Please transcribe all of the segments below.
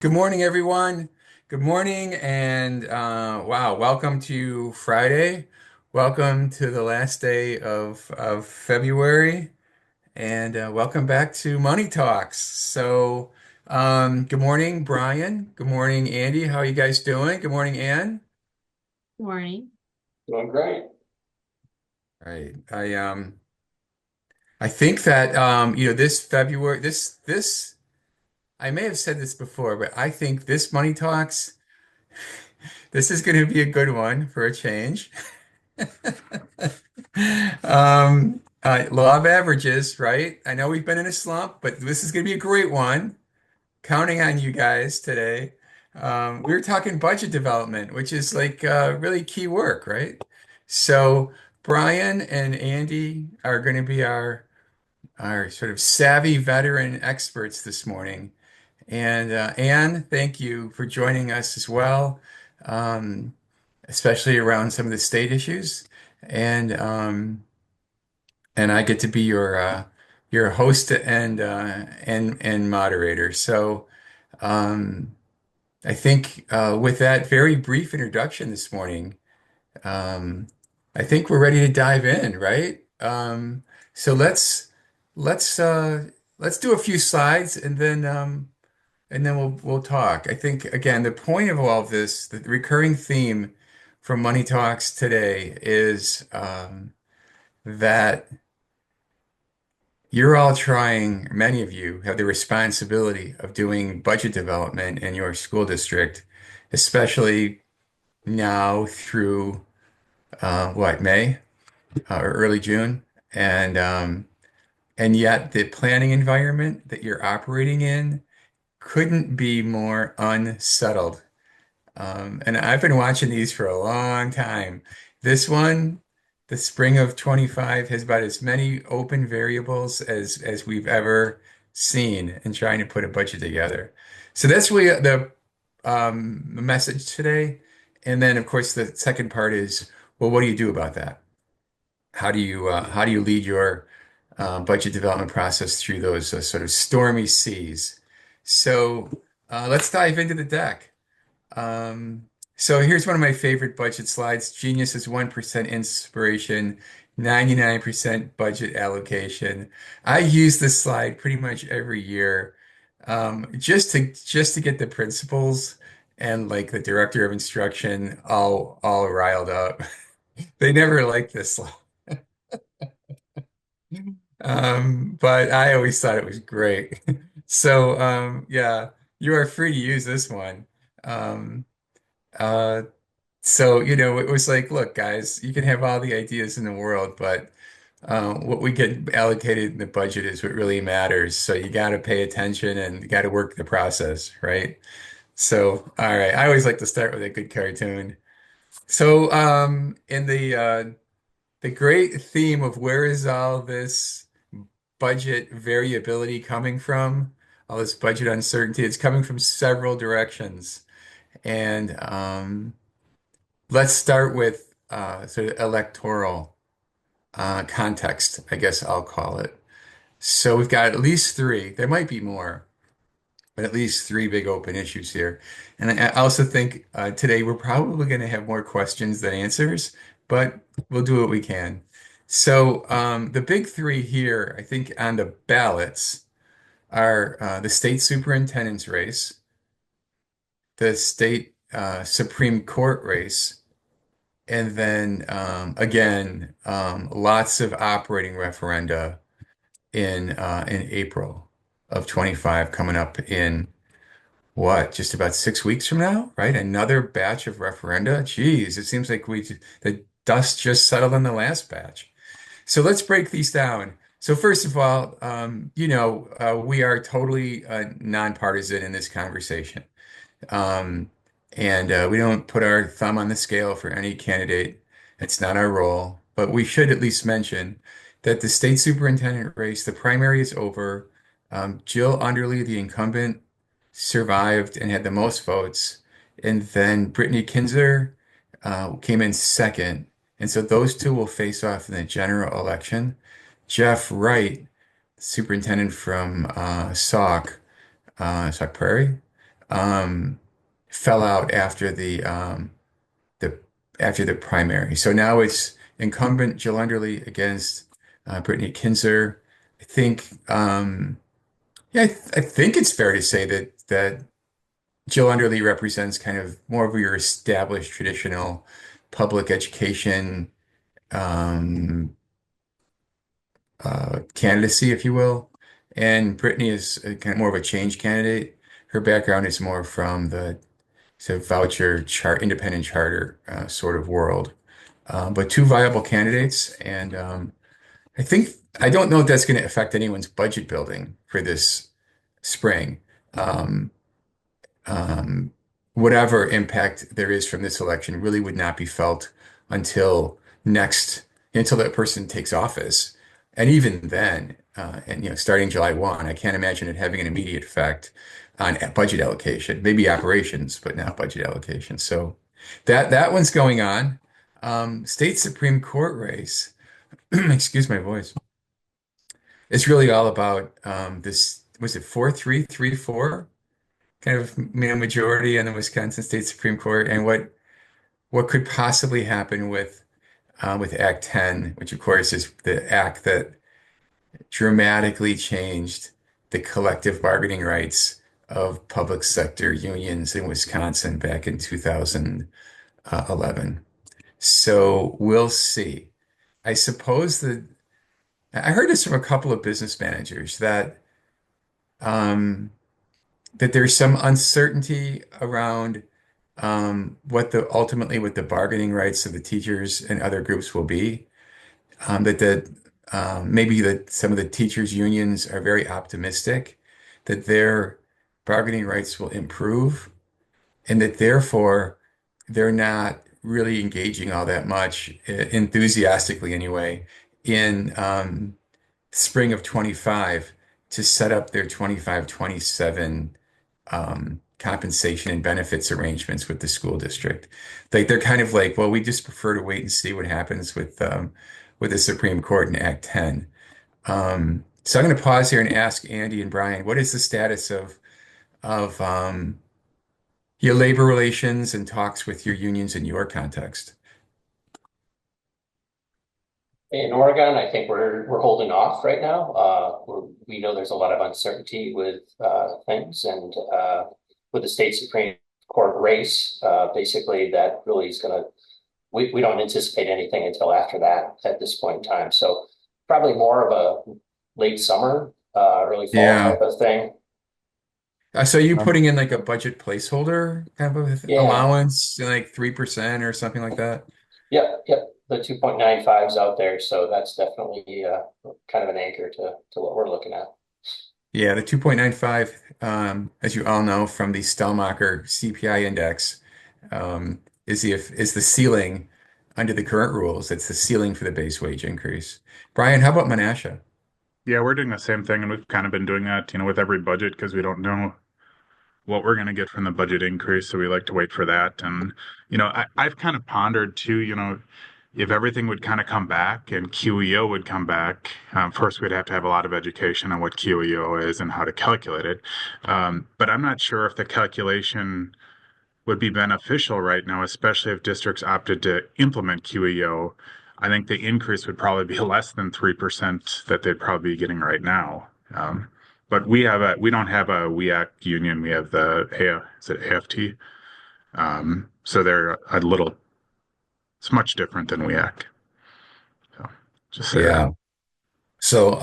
Good morning, everyone. Good morning, and wow, welcome to Friday. Welcome to the last day of February, and welcome back to Money Talks. Good morning, Brian. Good morning, Andy. How are you guys doing? Good morning, Ann. Morning. Doing great. Right. I think that this February, this I may have said this before, but I think this Money Talks. This is going to be a good one for a change. Law of averages, right? I know we've been in a slump, but this is going to be a great one. Counting on you guys today. We were talking budget development, which is like really key work, right? So Brian and Andy are going to be our sort of savvy veteran experts this morning. And Anne, thank you for joining us as well. Um, Especially around some of the state issues. And I get to be your host and moderator. So um, I think with that very brief introduction this morning, um, I think we're ready to dive in, right? So let's uh, let's do a few slides and then we'll talk. I think again, the point of all of this, the recurring theme from Money Talks today is that you're all trying, many of you have the responsibility of doing budget development in your school district, especially now through May or early June, and um, and yet the planning environment that you're operating in couldn't be more unsettled. And I've been watching these for a long time. This one, the spring of 25, has about as many open variables as we've ever seen in trying to put a budget together. So that's really the message today. And then, of course, the second part is, well, what do you do about that? How do you lead your budget development process through those sort of stormy seas? So let's dive into the deck. So here's one of my favorite budget slides. Genius is 1% inspiration, 99% budget allocation. I use this slide pretty much every year, just to get the principals and like the director of instruction all riled up. They never like this slide. But I always thought it was great. Yeah, you are free to use this one. Um, uh, it was like, look, guys, you can have all the ideas in the world, but what we get allocated in the budget is what really matters. So you got to pay attention and you got to work the process, right? So, all right, I always like to start with a good cartoon. In the great theme of where is all this budget variability coming from, all this budget uncertainty, it's coming from several directions. And let's start with sort of electoral context, I guess I'll call it. So we've got at least three, there might be more, but at least three big open issues here. And I also think today we're probably going to have more questions than answers, but we'll do what we can. The big three here, I think, on the ballots are the state superintendent's race, the state Supreme Court race, and then again, lots of operating referenda in April of 25 coming up in what, just about 6 weeks from now, right? Another batch of referenda. Geez, it seems like the dust just settled on the last batch. So let's break these down. So first of all, we are totally nonpartisan in this conversation. Um, and we don't put our thumb on the scale for any candidate. It's not our role. But we should at least mention that the state superintendent race, the primary is over. Jill Underly, the incumbent, survived and had the most votes. And then Brittany Kinzer came in second. And so those two will face off in the general election. Jeff Wright, superintendent from Sauk Prairie, um, fell out the after the primary. So now it's incumbent Jill Underly against Brittany Kinzer. I think yeah, I think it's fair to say that Jill Underly represents kind of more of your established traditional public education um, candidacy, if you will. And Brittany is kind of more of a change candidate. Her background is more from the voucher chart, independent charter sort of world. But two viable candidates, and I think I don't know if that's going to affect anyone's budget building for this spring. Um, um, Whatever impact there is from this election really would not be felt until next, until that person takes office. And even then, and starting July 1, I can't imagine it having an immediate effect on budget allocation, maybe operations, but not budget allocation. So that one's going on. State Supreme Court race, excuse my voice. It's really all about this, was it 4-3-3-4? Kind of majority in the Wisconsin State Supreme Court, and what could possibly happen with Act 10, which of course is the act that dramatically changed the collective bargaining rights of public sector unions in Wisconsin back in 2011. So we'll see. I suppose that I heard this from a couple of business managers um, that there's some uncertainty around what the bargaining rights of the teachers and other groups will be. Maybe that some of the teachers' unions are very optimistic that their bargaining rights will improve, and that therefore they're not really engaging all that much, enthusiastically anyway, in spring of 25 to set up their 25-27 compensation and benefits arrangements with the school district. Like they're kind of like, well, we just prefer to wait and see what happens with the Supreme Court in Act 10. So I'm going to pause here and ask Andy and Brian, what is the status of your labor relations and talks with your unions in your context? In Oregon, I think we're holding off right now. We know there's a lot of uncertainty with things, and with the state Supreme Court race, basically that really is going to. We don't anticipate anything until after that at this point in time. So probably more of a late summer, early fall Yeah. type of thing. So you putting in like a budget placeholder kind of Yeah. allowance, like 3% or something like that? Yep. Yep. The 2.95 is out there, so that's definitely kind of an anchor to what we're looking at. Yeah, the 2.95, as you all know from the Stelmacher CPI index, is the ceiling under the current rules. It's the ceiling for the base wage increase. Brian, how about Menasha? Yeah, we're doing the same thing, and we've kind of been doing that, with every budget because we don't know what we're going to get from the budget increase, so we like to wait for that. And I've kind of pondered too, if everything would kind of come back and QEO would come back. First, we'd have to have a lot of education on what QEO is and how to calculate it. But I'm not sure if the calculation would be beneficial right now, especially if districts opted to implement QEO. I think the increase would probably be less than 3% that they'd probably be getting right now. But we don't have a WEAC union. We have is it AFT? So they're a little, it's much different than WEAC. So just say that. Yeah. So,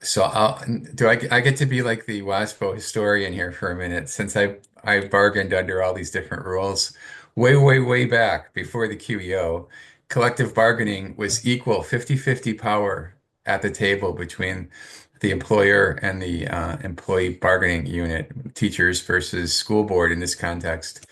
so I get to be like the WASPO historian here for a minute since I bargained under all these different rules way back before the QEO. Collective bargaining was equal 50-50 power at the table between the employer and the employee bargaining unit, teachers versus school board in this context.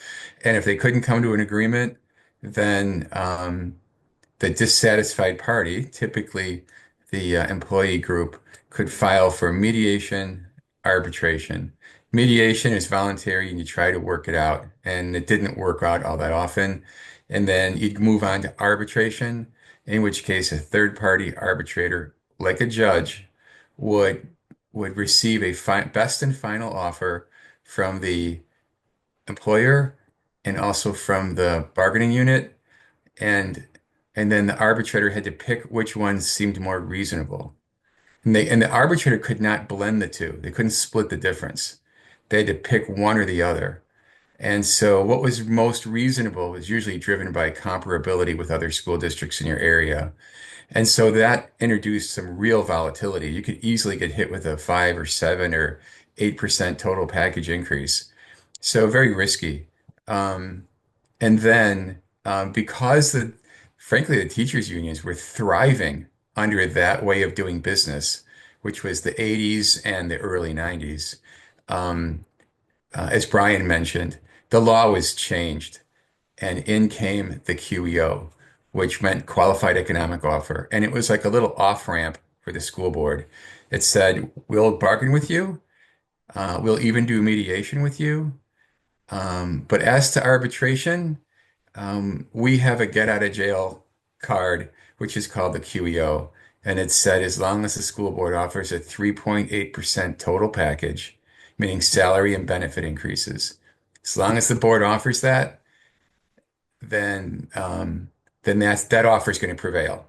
And if they couldn't come to an agreement, then the dissatisfied party, typically the employee group, could file for mediation, arbitration. Mediation is voluntary and you try to work it out, and it didn't work out all that often. And then you'd move on to arbitration, in which case a third party arbitrator, like a judge, would would receive a best and final offer from the employer and also from the bargaining unit, and and then the arbitrator had to pick which ones seemed more reasonable. And the arbitrator could not blend the two. They couldn't split the difference. They had to pick one or the other. And so what was most reasonable was usually driven by comparability with other school districts in your area. And so that introduced some real volatility. You could easily get hit with a 5 or 7 or 8% total package increase. So very risky. Um, and then because frankly, the teachers' unions were thriving under that way of doing business, which was the 80s and the early 90s. Um, as Brian mentioned, the law was changed and in came the QEO, which meant qualified economic offer. And it was like a little off-ramp for the school board. It said, we'll bargain with you. We'll even do mediation with you. But as to arbitration, we have a get out of jail card, which is called the QEO. And it said as long as the school board offers a 3.8% total package, meaning salary and benefit increases, as long as the board offers that, then that offer is going to prevail.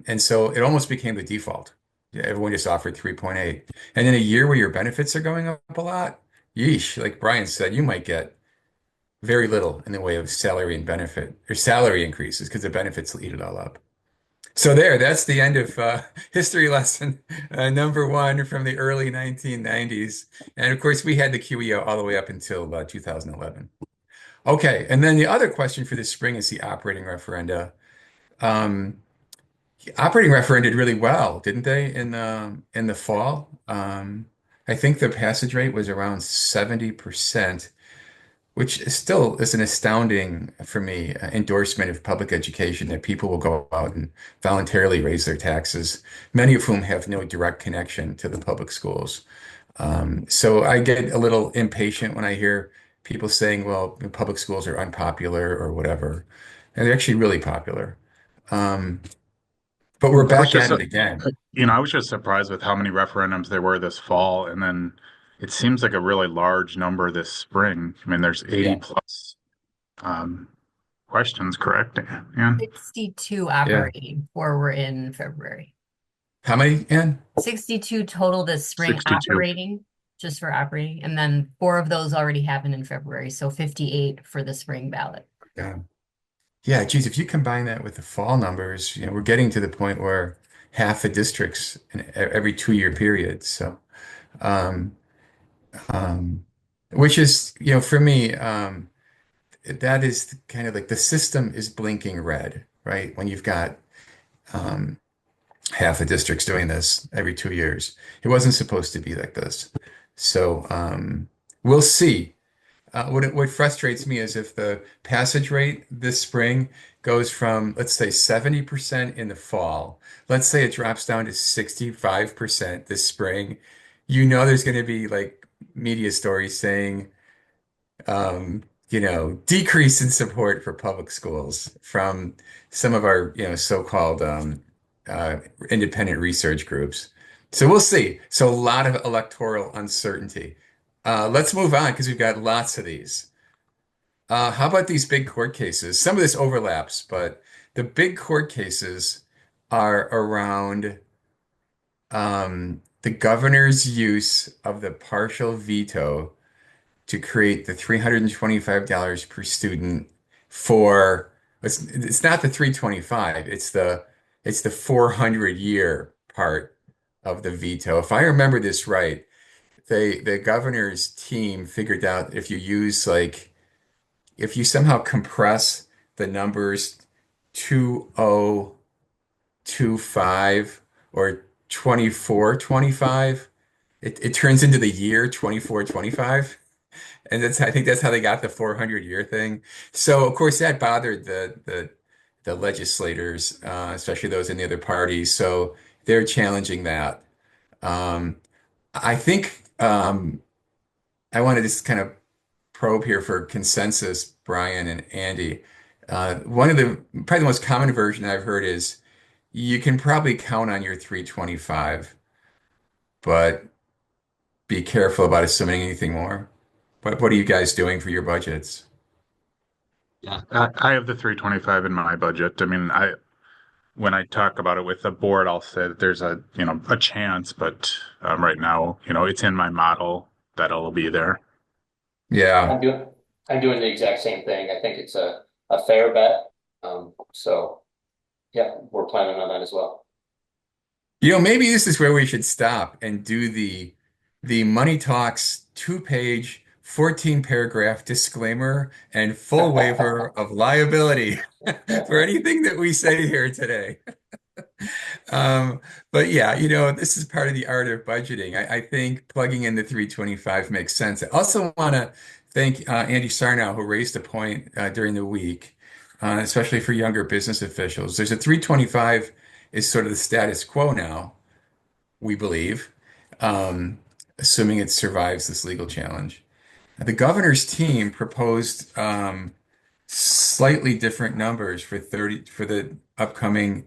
And so it almost became the default. Yeah, everyone just offered 3.8. And in a year where your benefits are going up a lot, yeesh, like Brian said, you might get very little in the way of salary and benefit or salary increases because the benefits will eat it all up. So that's the end of history lesson number one from the early 1990s. And of course, we had the QEO all the way up until 2011. Okay, and then the other question for this spring is the operating referenda. Um, Operating referenda did really well, didn't they, in the fall? I think the passage rate was around 70%, which still is an astounding, for me, endorsement of public education that people will go out and voluntarily raise their taxes, many of whom have no direct connection to the public schools. So I get a little impatient when I hear people saying, well, public schools are unpopular or whatever. And they're actually really popular. Um, but we're I was back just, at it again. I was just surprised with how many referendums there were this fall, and then it seems like a really large number this spring. I mean, there's 80 Yeah. plus um, questions, correct? Ann? 62 Yeah. operating, 4 were in February. How many, Ann? 62 total this spring 62. operating, just for operating, and then 4 of those already happened in February, so 58 for the spring ballot. Yeah. Yeah, geez, if you combine that with the fall numbers, we're getting to the point where half the districts in every 2 year period. So, um, um, which is, for me, that is kind of like the system is blinking red, right? When you've got um, half the districts doing this every 2 years. It wasn't supposed to be like this. So, we'll see. What frustrates me is if the passage rate this spring goes from, let's say, 70% in the fall, let's say it drops down to 65% this spring, there's going to be like media stories saying, decrease in support for public schools from some of our, so-called uh, independent research groups. So we'll see. So a lot of electoral uncertainty. Let's move on because we've got lots of these. How about these big court cases? Some of this overlaps, but the big court cases are around the governor's use of the partial veto to create the $325 per student for it's not the 325, it's the 400 year part of the veto. If I remember this right, the governor's team figured out if you somehow compress the numbers 2025 or 2425, it turns into the year 2425. And I think that's how they got the 400-year thing. So of course that bothered the legislators, especially those in the other parties. So they're challenging that. Um, I think I want to just kind of probe here for consensus, Brian and Andy. One of probably the most common version I've heard is you can probably count on your 325, but be careful about assuming anything more. What are you guys doing for your budgets? Yeah. I have the 325 in my budget. I mean, when I talk about it with the board, I'll say that there's a chance, but right now, it's in my model that it'll be there. Yeah. I'm doing, I'm doing the exact same thing. I think it's a fair bet. So yeah, we're planning on that as well. Maybe this is where we should stop and do the Money Talks 2-page, 14 paragraph disclaimer and full waiver of liability for anything that we say here today. Um, but yeah, this is part of the art of budgeting. I think plugging in the 325 makes sense. I also want to thank Andy Sarnow, who raised a point during the week, especially for younger business officials. There's a 325 is sort of the status quo now, we believe, um, assuming it survives this legal challenge. The governor's team proposed slightly different numbers for the upcoming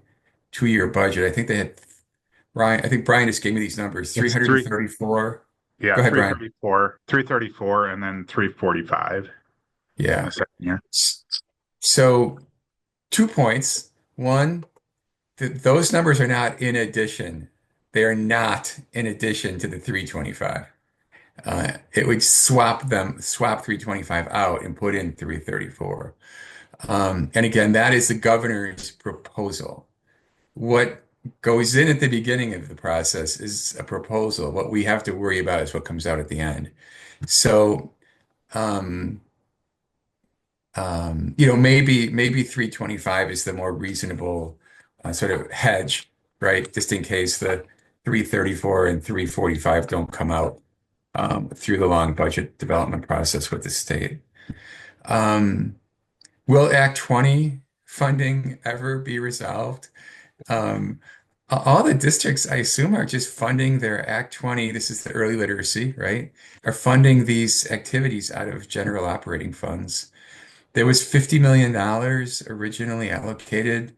2-year budget. I think Brian just gave me these numbers, It's three, 334. yeah, Go ahead, Brian. 334, and then 345 in Yeah. the second year. So 2 points. One, th those numbers are not in addition. They are not in addition to the 325. It would swap 325 out and put in 334. And again, that is the governor's proposal. What goes in at the beginning of the process is a proposal. What we have to worry about is what comes out at the end. So, um, maybe 325 is the more reasonable sort of hedge, right? Just in case the 334 and 345 don't come out through the long budget development process with the state. Um, will Act 20 funding ever be resolved? Um, all the districts, I assume, are just funding their Act 20. This is the early literacy, right? Are funding these activities out of general operating funds. There was $50 million originally allocated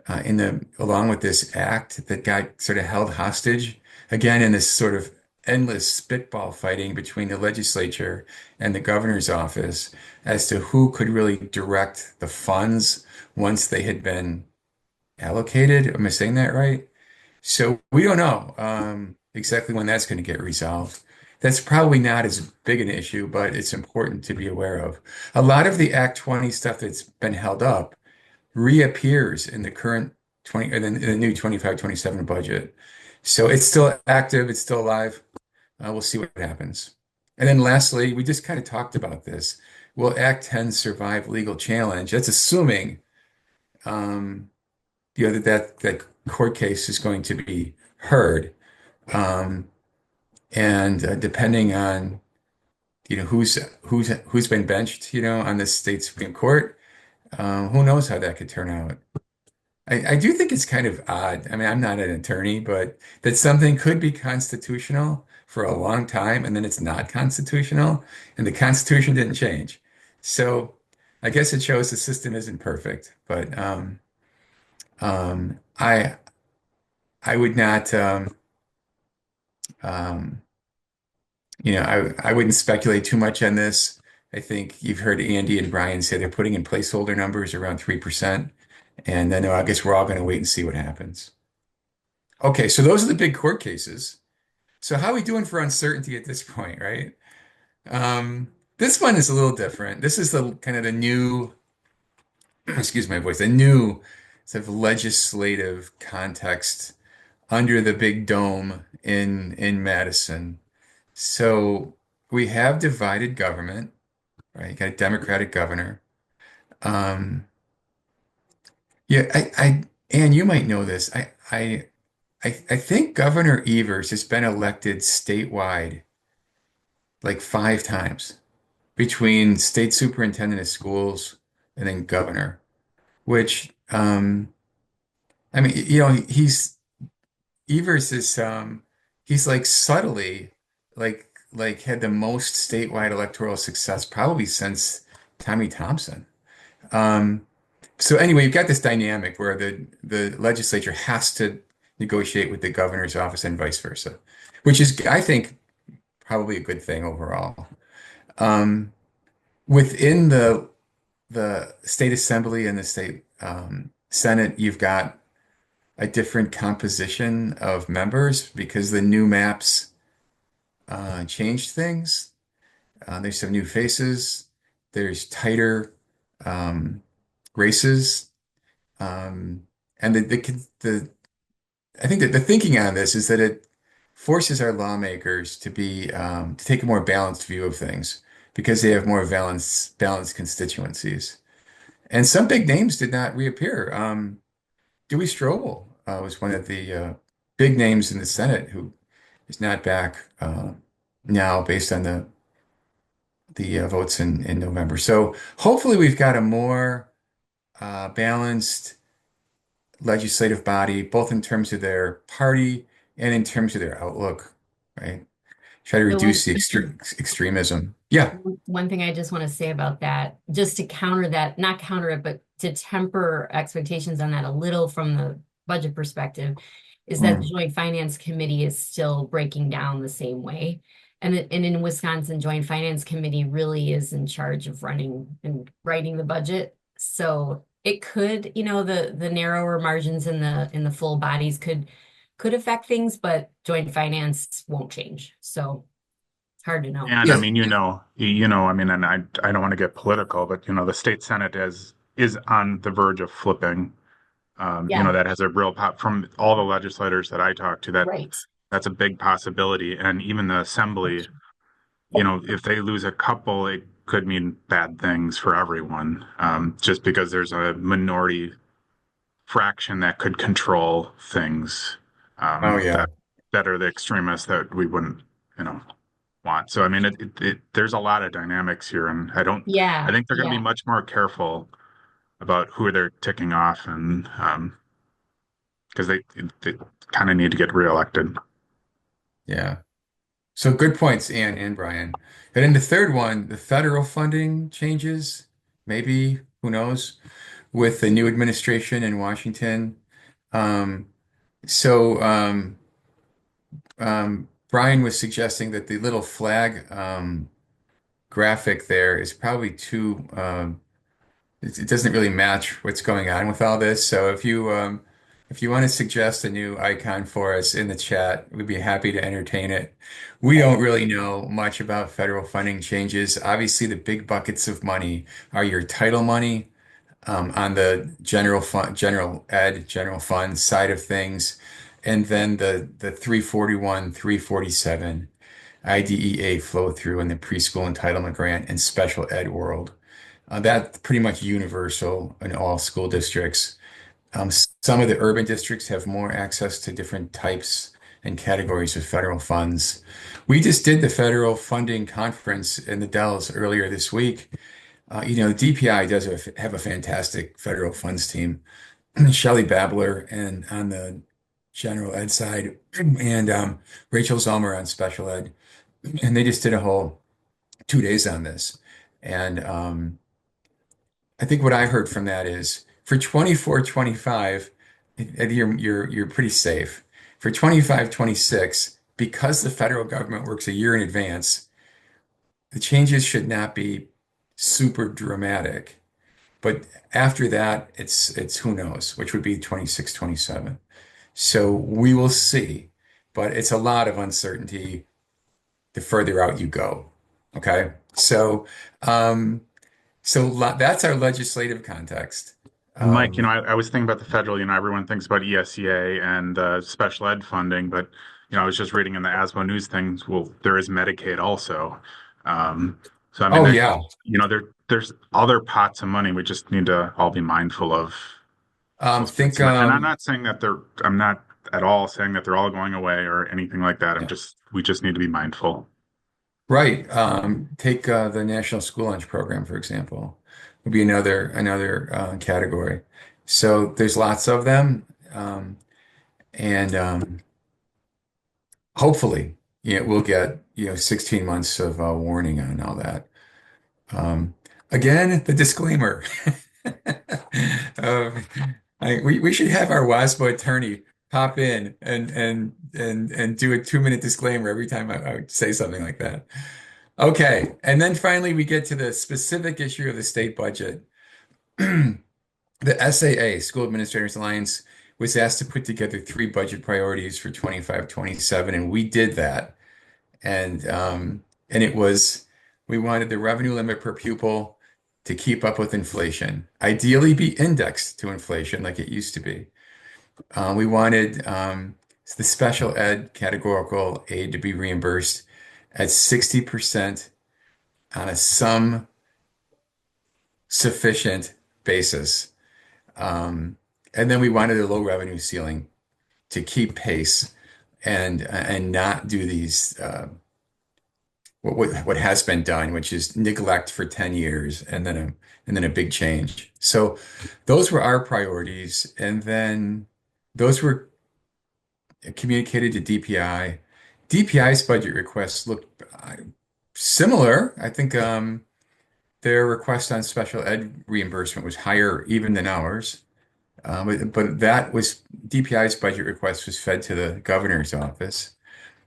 along with this act that got sort of held hostage again in this sort of endless spitball fighting between the legislature and the governor's office as to who could really direct the funds once they had been allocated. Am I saying that right? So we don't know exactly when that's going to get resolved. That's probably not as big an issue, but it's important to be aware of. A lot of the Act 20 stuff that's been held up reappears in the current 20 and in the new 25-27 budget. So it's still active, it's still alive. We'll see what happens. And then lastly, we just kind of talked about this. Will Act 10 survive legal challenge? That's assuming um, that court case is going to be heard. Um, and depending on who's been benched, on the state Supreme Court, who knows how that could turn out. I do think it's kind of odd. I mean, I'm not an attorney, but that something could be constitutional for a long time and then it's not constitutional, and the Constitution didn't change. So I guess it shows the system isn't perfect, but I would not um, I wouldn't speculate too much on this. I think you've heard Andy and Brian say they're putting in placeholder numbers around 3%. And then I guess we're all going to wait and see what happens. Okay, so those are the big court cases. So how are we doing for uncertainty at this point, right? This one is a little different. This is the kind of the new, excuse my voice, the new sort of legislative context under the big dome in Madison. So we have divided government, right? You got a Democratic governor. Um, yeah, Anne, you might know this. I think Governor Evers has been elected statewide like 5 times between state superintendent of schools and then governor, which I mean, Evers is he's like subtly like had the most statewide electoral success probably since Tommy Thompson. Um, so anyway, you've got this dynamic where the legislature has to negotiate with the governor's office and vice versa, which is, I think, probably a good thing overall. Um, within the state assembly and the state Senate, you've got a different composition of members because the new maps changed things. There's some new faces. There's tighter um, races, um, and the I think that the thinking on this is that it forces our lawmakers to be to take a more balanced view of things because they have more balanced constituencies. And some big names did not reappear. Dewey Strobel was one of the big names in the Senate who is not back now based on the votes in November. So hopefully we've got a more balanced legislative body, both in terms of their party and in terms of their outlook, right? Try to The reduce one, the extremism. Yeah. one thing I just want to say about that, just to counter that, not counter it, but to temper expectations on that a little from the budget perspective, is that the Mm. Joint Finance Committee is still breaking down the same way. And in Wisconsin, Joint Finance Committee really is in charge of running and writing the budget. So it could, the narrower margins in the full bodies could affect things, but Joint Finance won't change. So it's hard to know. And I Yeah. mean, I mean, and I don't want to get political, but the state Senate is on the verge of flipping. Yeah, That has a real pop from all the legislators that I talk to, right. that's a big possibility. And even the assembly, if they lose a couple, it could mean bad things for everyone. Just because there's a minority fraction that could control things, Oh yeah. that are the extremists that we wouldn't, you know, want. So I mean, there's a lot of dynamics here, and I Yeah, think they're going to be yeah. much more careful about who they're ticking off, and because they kind of need to get reelected. Yeah. So good points, Ann and Brian. And then the third one, the federal funding changes, maybe, who knows, with the new administration in Washington. Um, so Brian was suggesting that the little flag graphic there is probably too it doesn't really match what's going on with all this. So if you want to suggest a new icon for us in the chat, we'd be happy to entertain it. We don't really know much about federal funding changes. Obviously, the big buckets of money are your title money on the general fund side of things, and then the 341, 347 IDEA flow through in the preschool entitlement grant and special ed world. That's pretty much universal in all school districts. Some of the urban districts have more access to different types and categories of federal funds. We just did the federal funding conference in the Dells earlier this week. The DPI does have a fantastic federal funds team. Shelley Babler and on the general ed side, and Rachel Zomer on special ed, and they just did a whole 2 days on this. And I think what I heard from that is for 24, 25, you're pretty safe. For 25, 26, because the federal government works a year in advance, the changes should not be super dramatic. But after that, it's who knows, which would be 26, 27. So we will see. But it's a lot of uncertainty the further out you go. Okay. Um, that's our legislative context. And Mike, Um, I was thinking about the federal, everyone thinks about ESEA and special ed funding, but, I was just reading in the ASBO news things, well, there is Medicaid also. Um, so, I mean, oh yeah. there's other pots of money we just need to all be mindful of those pots Think of money. And I'm not saying that I'm not at all saying that they're all going away or anything like that. yeah, We just need to be mindful. right. Take the National School Lunch Program, for example, would be another category. So there's lots of them. And hopefully, we'll get 16 months of warning on all that. Um, Again, the disclaimer. Um, we should have our WASBO attorney pop in and do a 2-minute disclaimer every time I would say something like that. Okay, and then finally we get to the specific issue of the state budget. The SAA, School Administrators Alliance, was asked to put together three budget priorities for 25-27, and we did that. And it was we wanted the revenue limit per pupil to keep up with inflation, ideally be indexed to inflation like it used to be. We wanted the special ed categorical aid to be reimbursed at 60% on a sum sufficient basis. Um, and then we wanted a low revenue ceiling to keep pace and not do these what has been done, which is neglect for 10 years and then a big change. So those were our priorities, and then those were communicated to DPI. DPI's budget requests looked similar. I think their request on special ed reimbursement was higher even than ours. But that was DPI's budget request was fed to the governor's office.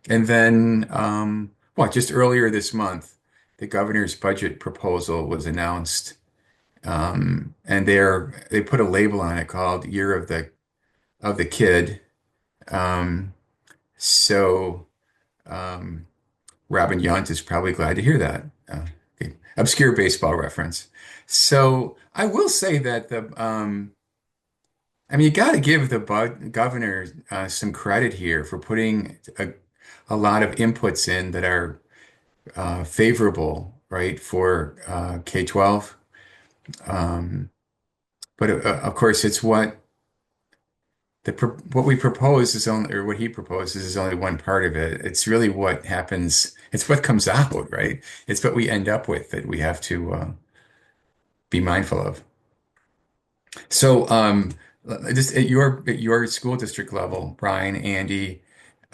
And then, just earlier this month, the governor's budget proposal was announced. And they put a label on it called Year of the Kid. Um, so um, Robin Yount is probably glad to hear that. Okay. Obscure baseball reference. So I will say that you got to give the governor some credit here for putting a lot of inputs in that are favorable, right, for K-12. Um, but of course, it's what we propose is only, or what he proposes is only one part of it. It's really what happens. It's what comes out, right? It's what we end up with that we have to be mindful of. So, just at your school district level, Brian, Andy,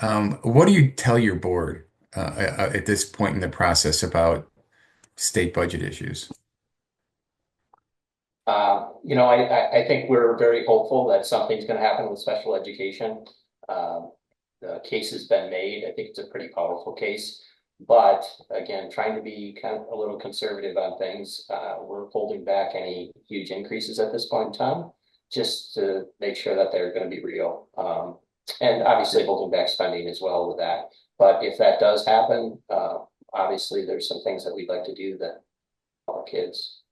what do you tell your board at this point in the process about state budget issues? I think we're very hopeful that something's going to happen with special education. Um, the case has been made. I think it's a pretty powerful case. But again, trying to be kind of a little conservative on things, we're holding back any huge increases at this point in time, just to make sure that they're going to be real. And obviously holding back spending as well with that. But if that does happen, obviously there's some things that we'd like to do that our kids.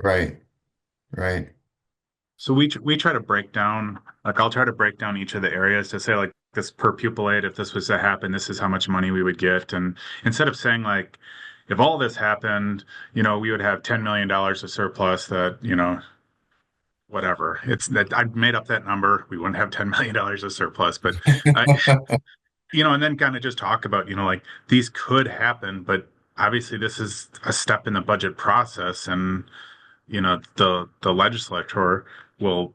Right, right. So we try to break down, like I'll try to break down each of the areas to say like this per pupil aid, if this was to happen, this is how much money we would get. And instead of saying like, if all this happened, we would have $10 million of surplus that, whatever. It's that I made up that number. We wouldn't have $10 million of surplus, but I, and then kind of just talk about, like these could happen, but obviously this is a step in the budget process and, the legislature will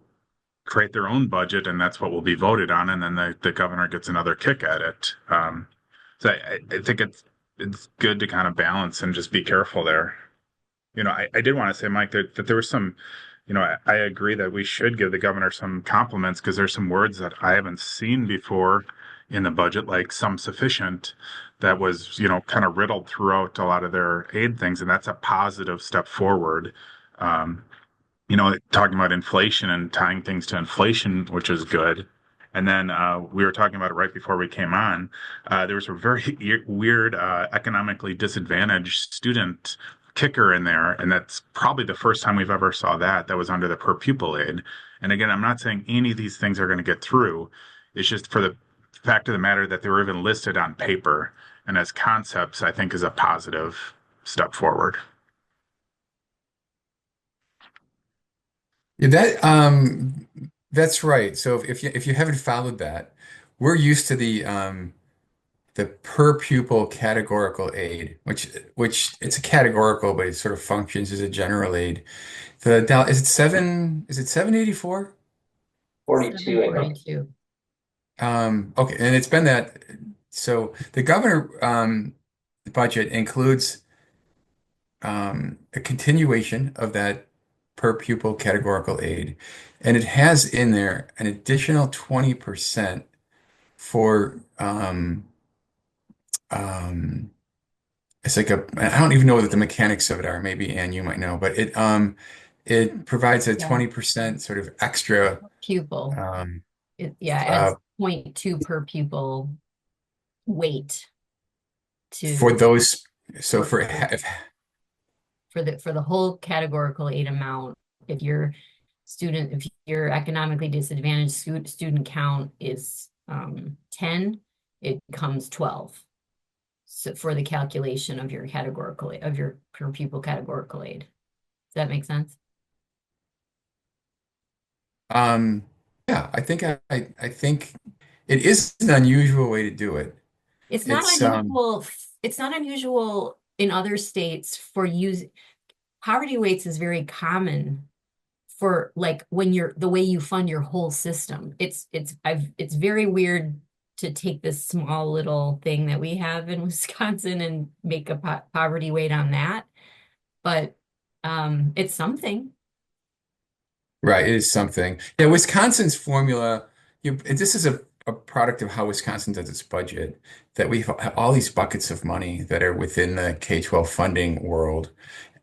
create their own budget, and that's what will be voted on, and then the governor gets another kick at it. So I think it's good to kind of balance and just be careful there. I did want to say, Mike, that there was some, I agree that we should give the governor some compliments because there's some words that I haven't seen before in the budget, like some sufficient, that was, kind of riddled throughout a lot of their aid things, and that's a positive step forward. Um, Talking about inflation and tying things to inflation, which is good. And then we were talking about it right before we came on. There was a very weird, economically disadvantaged student kicker in there, and that's probably the first time we've ever saw that. That was under the per pupil aid. And again, I'm not saying any of these things are going to get through. It's just for the fact of the matter that they were even listed on paper and as concepts, I think is a positive step forward. Yeah, that's right. So if you haven't followed that, we're used to the per pupil categorical aid, which it's a categorical, but it sort of functions as a general aid. Is it 784? 42, I think. 742. Okay, and it's been that. So the governor budget includes a continuation of that per pupil categorical aid. And it has in there an additional 20% for um, it's like a I don't even know what the mechanics of it are. Maybe Ann, you might know, but it provides a Yeah. 20% sort of extra Pupil. um, Yeah, uh, adds 0.2 per pupil weight for to those. So for for for for the whole categorical aid amount. If your economically disadvantaged student count is 10, it becomes 12. So for the calculation of your per pupil categorical aid. Does that make sense? um, yeah, I think it is an unusual way to do it. It's not It's unusual. It's not unusual in other states for use poverty weights is very common for like when you're the way you fund your whole system. It's very weird to take this small little thing that we have in Wisconsin and make a poverty weight on that, but it's something. right. It is something. Yeah, Wisconsin's formula. This is a product of how Wisconsin does its budget. That we have all these buckets of money that are within the K-12 funding world,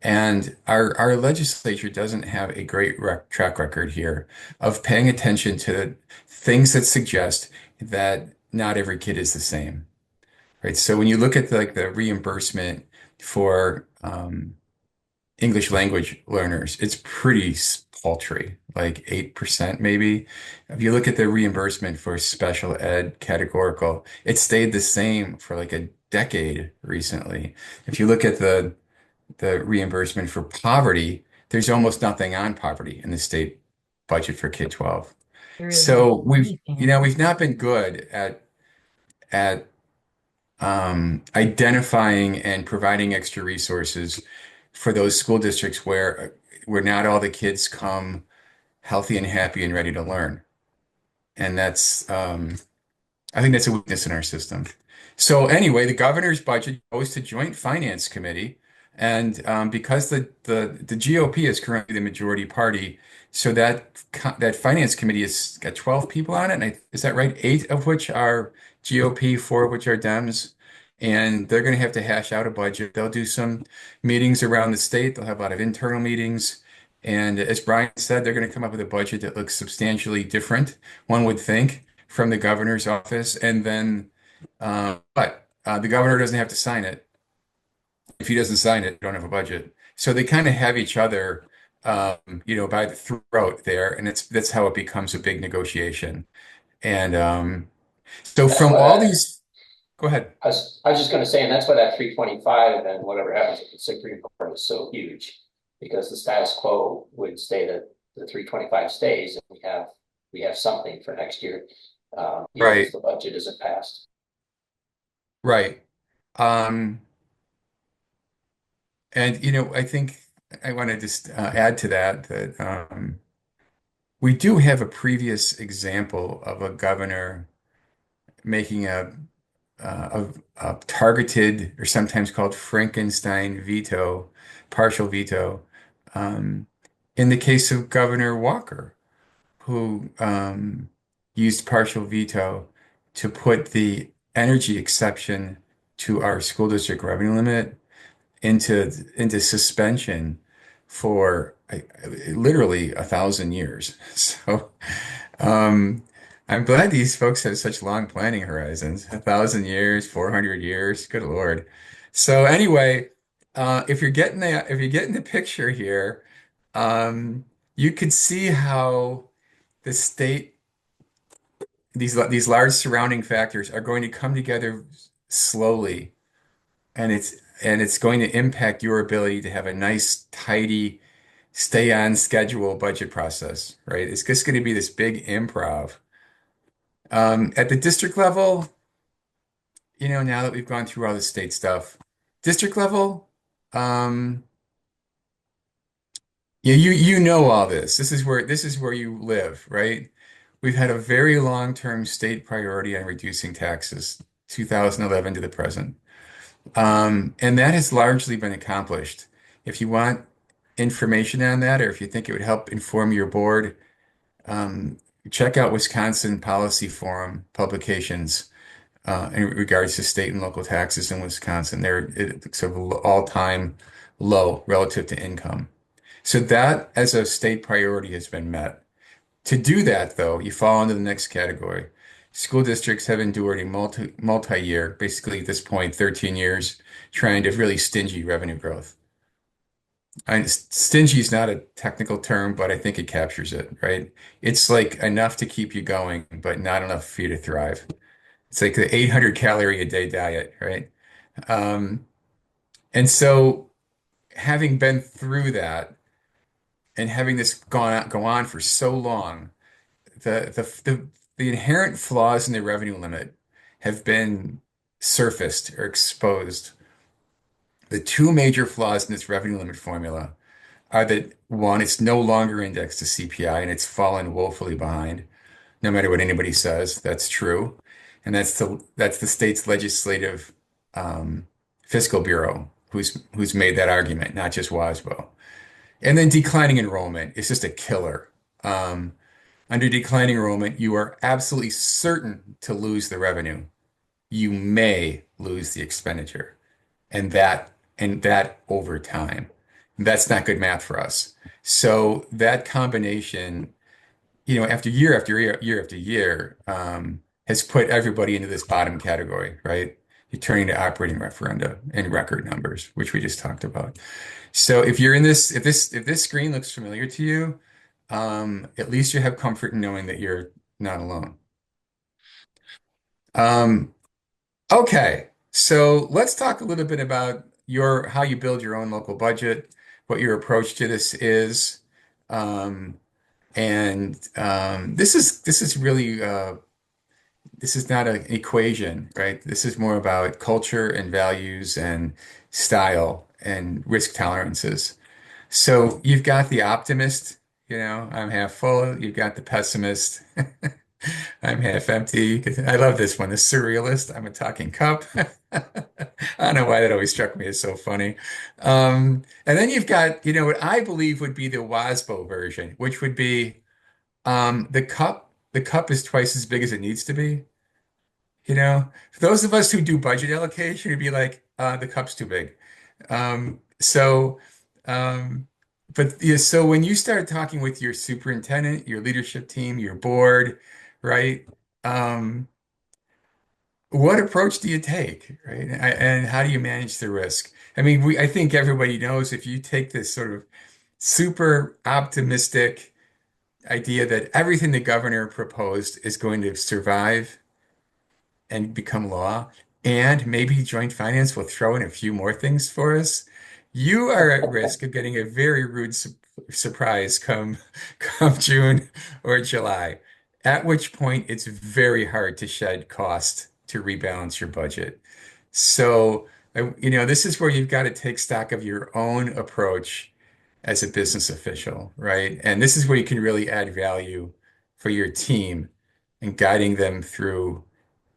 and our legislature doesn't have a great track record here of paying attention to things that suggest that not every kid is the same. Right. So when you look at the reimbursement for English language learners, it's pretty paltry, like 8% maybe. If you look at the reimbursement for special ed categorical, it stayed the same for like a decade recently. If you look at the reimbursement for poverty, there's almost nothing on poverty in the state budget for K-12. There isn't So anything. we've not been good at identifying and providing extra resources for those school districts where not all the kids come healthy and happy and ready to learn. And I think that's a weakness in our system. So anyway, the governor's budget goes to Joint Finance Committee, and because the GOP is currently the majority party, so that Finance Committee has got 12 people on it. And is that right? Eight of which are GOP, four of which are Dems, and they're going to have to hash out a budget. They'll do some meetings around the state. They'll have a lot of internal meetings. And as Brian said, they're going to come up with a budget that looks substantially different, one would think, from the governor's office. And then, but the governor doesn't have to sign it. If he doesn't sign it, you don't have a budget. So they kind of have each other, by the throat there. And that's how it becomes a big negotiation. And so That's from why all that, these, go ahead. I was just gonna say, and that's why that 325 and whatever happens with the Supreme Court is so huge. Because the status quo would stay that the 325 stays and we have something for next year. Even if Right, the budget isn't passed. right. Um, and I think I want to just add to that we do have a previous example of a governor making a targeted or sometimes called Frankenstein veto, partial veto, um, in the case of Governor Walker, who used partial veto to put the energy exception to our school district revenue limit into suspension for literally 1,000 years. So um, I'm glad these folks have such long planning horizons. 1,000 years, 400 years. Good Lord. So anyway, if you're getting the picture here, you could see how the state these large surrounding factors are going to come together slowly, and it's going to impact your ability to have a nice, tidy, stay on schedule budget process, right? It's just going to be this big improv. At the district level, now that we've gone through all the state stuff, district level, um, you know all this. This is where you live, right? We've had a very long-term state priority on reducing taxes, 2011 to the present. And that has largely been accomplished. If you want information on that, or if you think it would help inform your board, um, check out Wisconsin Policy Forum publications in regards to state and local taxes in Wisconsin. They're sort of all-time low relative to income. So that as a state priority has been met. To do that, though, you fall into the next category. School districts have endured a multi-year, basically at this point, 13 years, trying to really stingy revenue growth. And stingy is not a technical term, but I think it captures it, right? It's like enough to keep you going, but not enough for you to thrive. It's like the 800 calorie a day diet, right? Um, and so having been through that and having this go on for so long, the inherent flaws in the revenue limit have been surfaced or exposed. The two major flaws in this revenue limit formula are that one, it's no longer indexed to CPI and it's fallen woefully behind. No matter what anybody says, that's true. And that's the state's legislative fiscal bureau who's made that argument, not just WASBO. And then declining enrollment is just a killer. Um, Under declining enrollment, you are absolutely certain to lose the revenue. You may lose the expenditure, and that over time. That's not good math for us. So that combination, after year, has put everybody into this bottom category, right? You're turning to operating referenda and record numbers, which we just talked about. So if you're in this, if this screen looks familiar to you, at least you have comfort in knowing that you're not alone. Um, okay, so let's talk a little bit about your how you build your own local budget, what your approach to this is, um, and this is really this is not an equation, right? This is more about culture and values and style and risk tolerances. So you've got the optimist, I'm half full. You've got the pessimist, I'm half empty. I love this one, the surrealist. I'm a talking cup. I don't know why that always struck me as so funny. And then you've got, what I believe would be the WASBO version, which would be the cup. The cup is twice as big as it needs to be. For those of us who do budget allocation, it'd be like, the cup's too big. So, um, but yeah, so when you start talking with your superintendent, your leadership team, your board, right? Um, what approach do you take, right? And how do you manage the risk? I mean, I think everybody knows if you take this sort of super optimistic idea that everything the governor proposed is going to survive and become law, and maybe joint finance will throw in a few more things for us, you are at risk of getting a very rude surprise come June or July, at which point it's very hard to shed cost to rebalance your budget. So, this is where you've got to take stock of your own approach as a business official, right? And this is where you can really add value for your team and guiding them through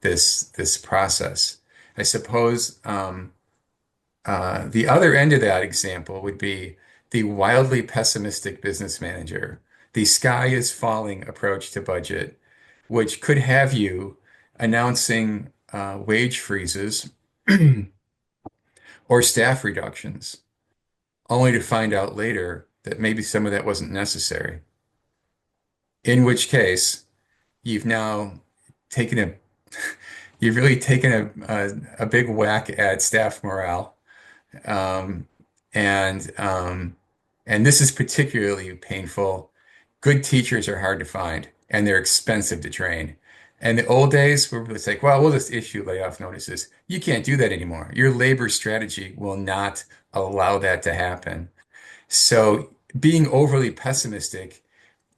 this process. I suppose the other end of that example would be the wildly pessimistic business manager, the sky is falling approach to budget, which could have you announcing wage freezes or staff reductions, only to find out later that maybe some of that wasn't necessary. In which case, you've now taken a you've really taken a big whack at staff morale. Um, and and this is particularly painful. Good teachers are hard to find, and they're expensive to train. And the old days where it's like, well, we'll just issue layoff notices. You can't do that anymore. Your labor strategy will not allow that to happen. So being overly pessimistic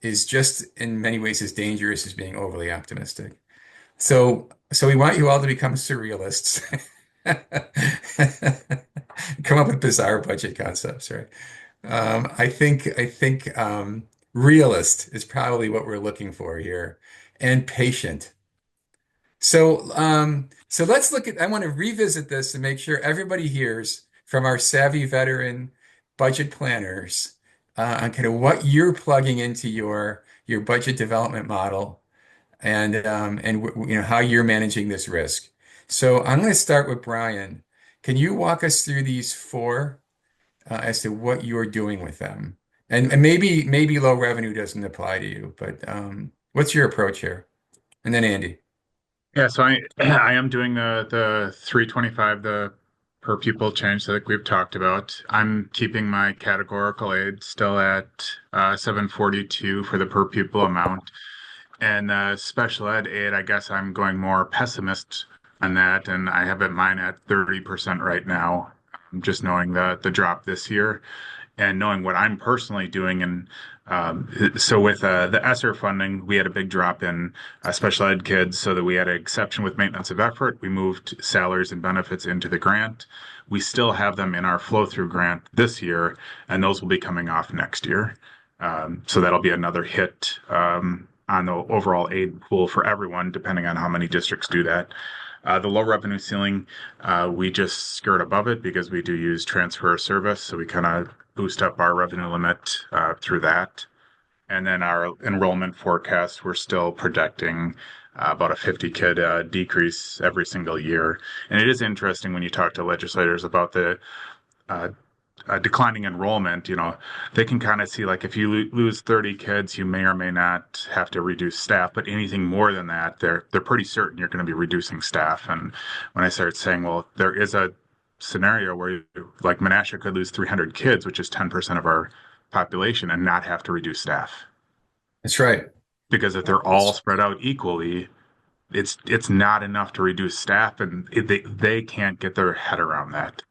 is just in many ways as dangerous as being overly optimistic. So we want you all to become surrealists. Come up with bizarre budget concepts, right? I think realist is probably what we're looking for here, and patient. So let's look at. I want to revisit this and make sure everybody hears from our savvy veteran budget planners on kind of what you're plugging into your budget development model and you know how you're managing this risk. So I'm going to start with Brian. Can you walk us through these four as to what you're doing with them? And maybe low revenue doesn't apply to you, but what's your approach here? And then Andy. Yeah, so I I am doing the 325, the per pupil change that we've talked about. I'm keeping my categorical aid still at 742 for the per pupil amount. And special ed aid, I guess I'm going more pessimist on that, and I have it mine at 30% right now. Just knowing the drop this year and knowing what I'm personally doing. And so with the ESSER funding, we had a big drop in special ed kids, so that we had an exception with maintenance of effort. We moved salaries and benefits into the grant. We still have them in our flow through grant this year, and those will be coming off next year. So that'll be another hit on the overall aid pool for everyone, depending on how many districts do that. The low revenue ceiling, we just skirt above it because we do use transfer of service. So we kind of boost up our revenue limit through that. And then our enrollment forecast, we're still projecting about a 50 kid decrease every single year. And it is interesting when you talk to legislators about the uh, declining enrollment, they can kind of see like if you lose 30 kids, you may or may not have to reduce staff, but anything more than that, they're pretty certain you're going to be reducing staff. And when I started saying, well, there is a scenario where like Menasha could lose 300 kids, which is 10% of our population, and not have to reduce staff. That's right. Because if they're all spread out equally, it's not enough to reduce staff, and they can't get their head around that.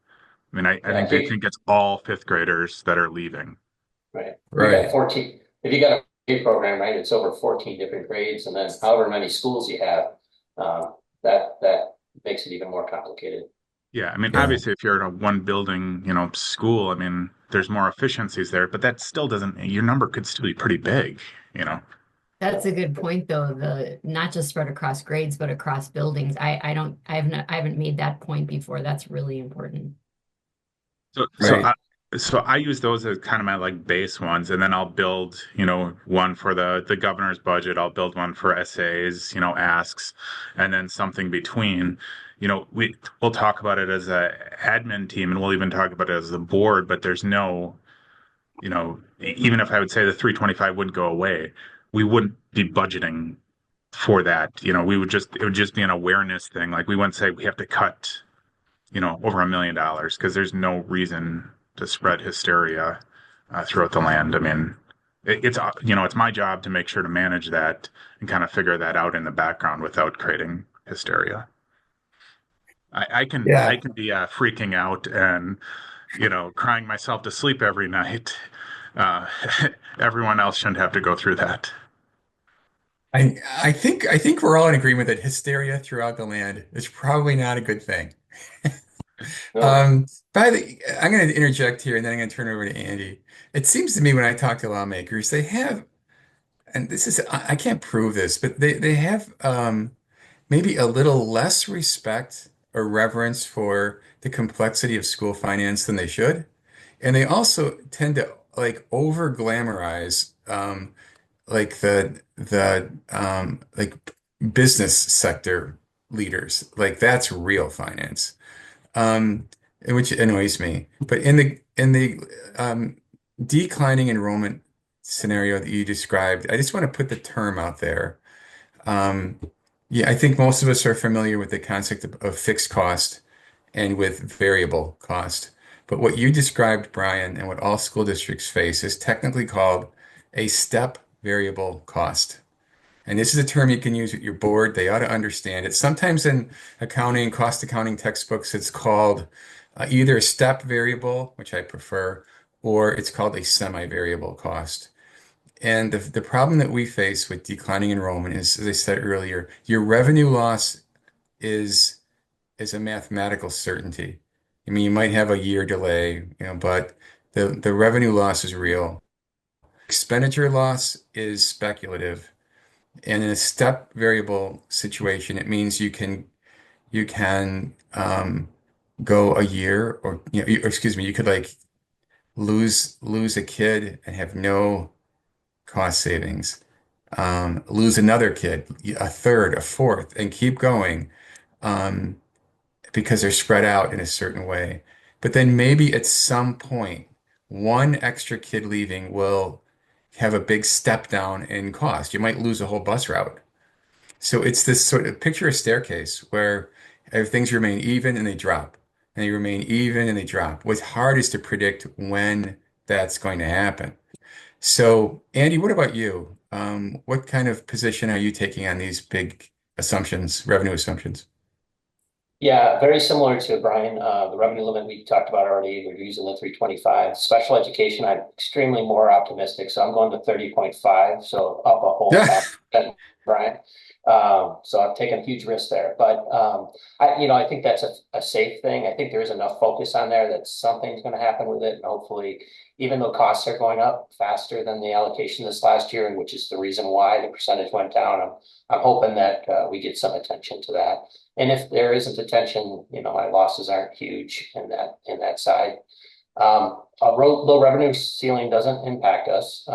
I mean, I Yeah, think they think it's all fifth graders that are leaving. right. You got Right. 14. If you got a program, right, it's over 14 different grades, and then however many schools you have, that makes it even more complicated. Yeah, I mean, Yeah. obviously, if you're in a one building, school, I mean, there's more efficiencies there, but that still doesn't, your number could still be pretty big. That's a good point, though. The not just spread across grades, but across buildings. I haven't made that point before. That's really important. So, so Right. I, so I use those as kind of my like base ones, and then I'll build, one for the governor's budget. I'll build one for essays, asks, and then something between. We'll talk about it as a admin team, and we'll even talk about it as a board, but there's no, even if I would say the 325 wouldn't go away, we wouldn't be budgeting for that. It would just be an awareness thing. Like we wouldn't say we have to cut, over $1 million because there's no reason to spread hysteria throughout the land. I mean, it's my job to make sure to manage that and kind of figure that out in the background without creating hysteria. I Yeah. can be freaking out and crying myself to sleep every night. Uh, Everyone else shouldn't have to go through that. I think we're all in agreement that hysteria throughout the land is probably not a good thing. No, Um, by the, I'm going to interject here and then I'm going to turn it over to Andy. It seems to me when I talk to lawmakers, they have, and this is, I can't prove this, but they have maybe a little less respect or reverence for the complexity of school finance than they should. And they also tend to like over glamorize like like business sector leaders. Like that's real finance. Um, which annoys me. But in the declining enrollment scenario that you described, I just want to put the term out there. Um, yeah, I think most of us are familiar with the concept of fixed cost and with variable cost. But what you described, Brian, and what all school districts face is technically called a step variable cost. And this is a term you can use with your board. They ought to understand it. Sometimes in accounting, cost accounting textbooks, it's called either a step variable, which I prefer, or it's called a semi-variable cost. And the problem that we face with declining enrollment is, as I said earlier, your revenue loss is is a mathematical certainty. I mean, you might have a year delay, but the revenue loss is real. Expenditure loss is speculative. And in a step variable situation, it means you can go a year or excuse me, you could like lose a kid and have no cost savings, lose another kid, a third, a fourth, and keep going, um, because they're spread out in a certain way. But then maybe at some point, one extra kid leaving will have a big step down in cost. You might lose a whole bus route. So it's this sort of picture a staircase where things remain even and they drop, and they remain even and they drop. What's hard is to predict when that's going to happen. So, Andy, what about you? What kind of position are you taking on these big assumptions, revenue assumptions? Yeah, very similar to Brian. The revenue limit we talked about already, we're using the 325. Special education, I'm extremely more optimistic, so I'm going to 30.5, so up a whole Yeah, half percent, Brian. So I've taken a huge risk there, but I think that's a safe thing. I think there is enough focus on there that something's going to happen with it, and hopefully, even though costs are going up faster than the allocation this last year, and which is the reason why the percentage went down, I'm hoping that we get some attention to that. And if there isn't attention, my losses aren't huge in that side. A low revenue ceiling doesn't impact us,